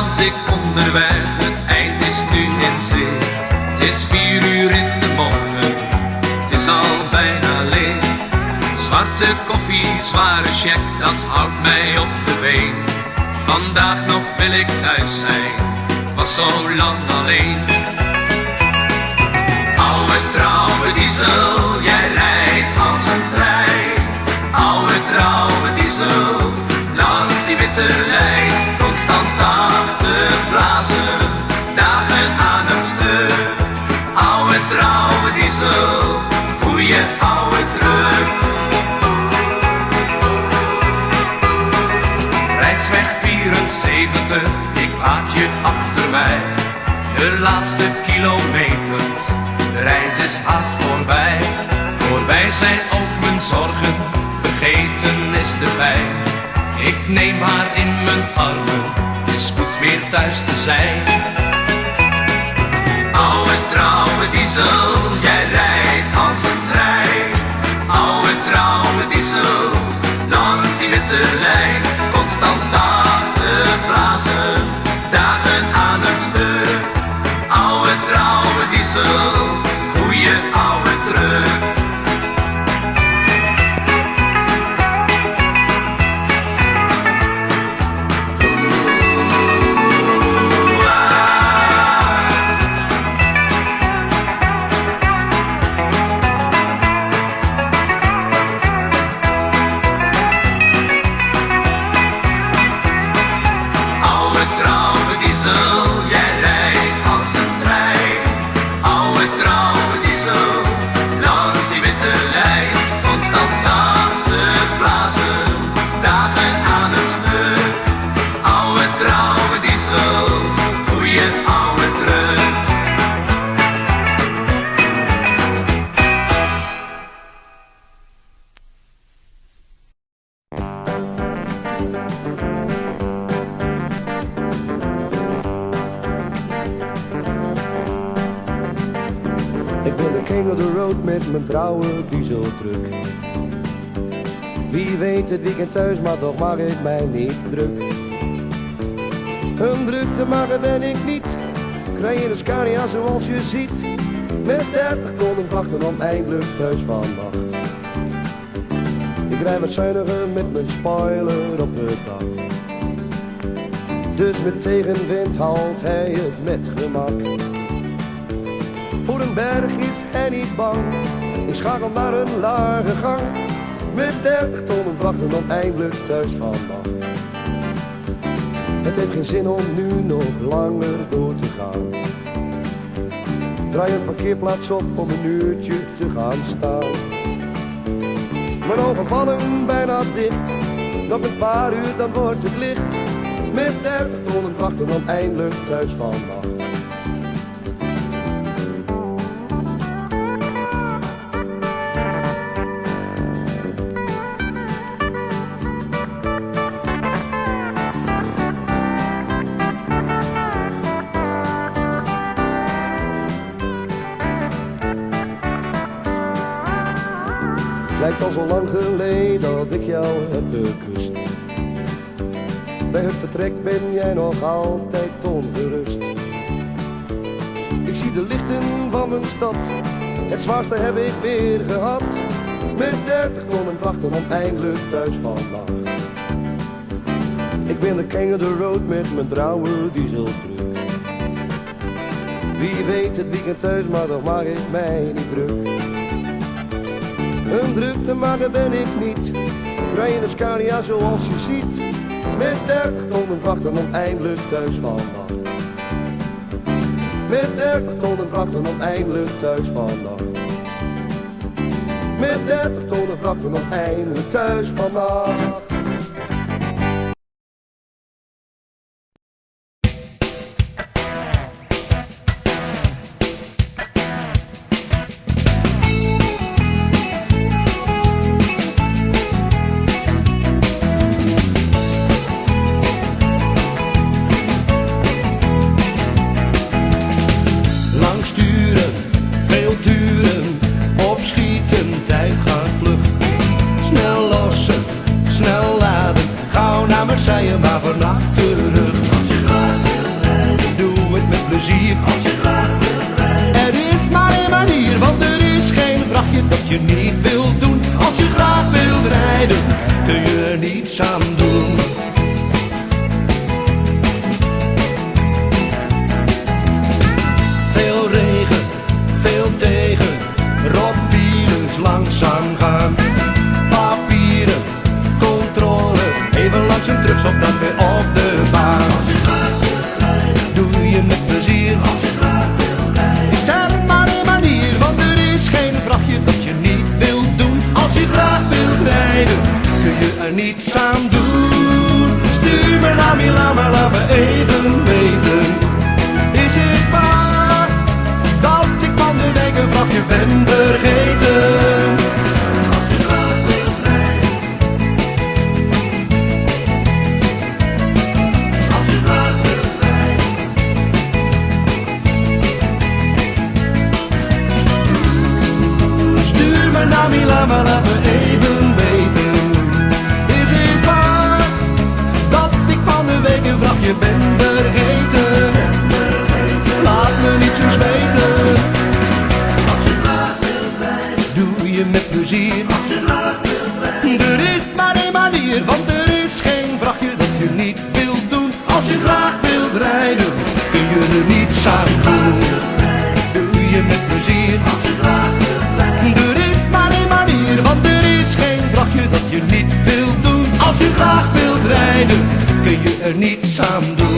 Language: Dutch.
was ik onderweg, het eind is nu in zicht. Het is 4 uur in de morgen, het is al bijna licht. Zwarte koffie, zware check, dat houdt mij op de been. Vandaag nog wil ik thuis zijn, ik was zo lang alleen. Oude trouwe diesel, jij rijdt als een trein. Oude trouwe diesel, langs die witte lijn. Constant 80 blazen, dagen aan een stuk. Oude trouwe diesel, goeie oude truck. Rijksweg 74, ik laat je achter mij. De laatste kilometers, de reis is haast voorbij. Voorbij zijn ook mijn zorgen, vergeten is de pijn. Ik neem haar in mijn armen, het is goed weer thuis te zijn. Oude trouwe diesel, jij rijdt als een trein. Oude trouwe diesel, langs die witte lijn. Constant 80 blazen, dagen aan een stuk. Oude trouwe diesel, goeie oude truck. Jij rijdt als een trein. Oude trouwe diesel, langs die witte lijn. Constant 80 blazen, dagen aan een stuk. Oude trouwe diesel, goeie oude truck. Ik ben de king of the road met mijn trouwe dieseltruck. Wie weet het weekend thuis, maar toch mag ik mij niet druk. Een drukte maken ben ik niet, krijg je een Scania zoals je ziet. Met 30 tonnen vrachten om eindelijk thuis vannacht. Ik rijd wat zuiniger met mijn spoiler op het dak. Dus met tegenwind haalt hij het met gemak. Voor een berg is hij niet bang, ik schakel naar een lage gang. Met 30 tonnen vrachten om eindelijk thuis vannacht. Het heeft geen zin om nu nog langer door te gaan. Draai een parkeerplaats op om een uurtje te gaan staan. Mijn ogen vallen bijna dicht, nog een paar uur dan wordt het licht. Met 30 tonnen vrachten om eindelijk thuis vannacht. Lijkt al zo lang geleden dat ik jou heb gekust. Bij het vertrek ben jij nog altijd ongerust. Ik zie de lichten van mijn stad, het zwaarste heb ik weer gehad. Met 30 tonnen vrachten om eindelijk thuis vannacht. Ik ben de king of the road met mijn trouwe dieseltruck. Wie weet het weekend thuis, maar toch maak ik mij niet druk. Een druk te maken ben ik niet, rij in een Scania zoals je ziet. Met 30 tonnen vrachten om eindelijk thuis vannacht. Met 30 tonnen vrachten om eindelijk thuis vannacht. Met 30 tonnen vrachten om eindelijk thuis vannacht. Sturen, veel turen, opschieten, tijd gaat vlug. Snel lossen, snel laden, gauw naar Marseille, maar vannacht terug. Als je graag wil zodat we op de baan. Doe je met plezier, is er maar een manier, want er is geen vrachtje dat je niet wilt doen. Als je graag wilt rijden, kun je er niets aan doen. Stuur me naar Milaan, maar laat me even weten. Is het waar dat ik van de week een vrachtje ben vergeten? Als je graag wilt rijden, als je graag wilt rijden. Stuur me naar Milaan, maar laat me even weten. Is het waar dat ik van de week een vrachtje ben vergeten? Laat me niet zo zweten. Als je graag wilt rijden, doe je met plezier. Als je graag wilt rijden, er is maar één manier, want er is geen vrachtje dat je niet wilt doen. Als je graag wilt rijden, kun je er niets aan doen. Doe je met plezier. Als je graag wilt rijden, er is maar één manier, want er is geen vrachtje dat je niet wilt doen. Als je graag wilt rijden, kun je er niets aan doen.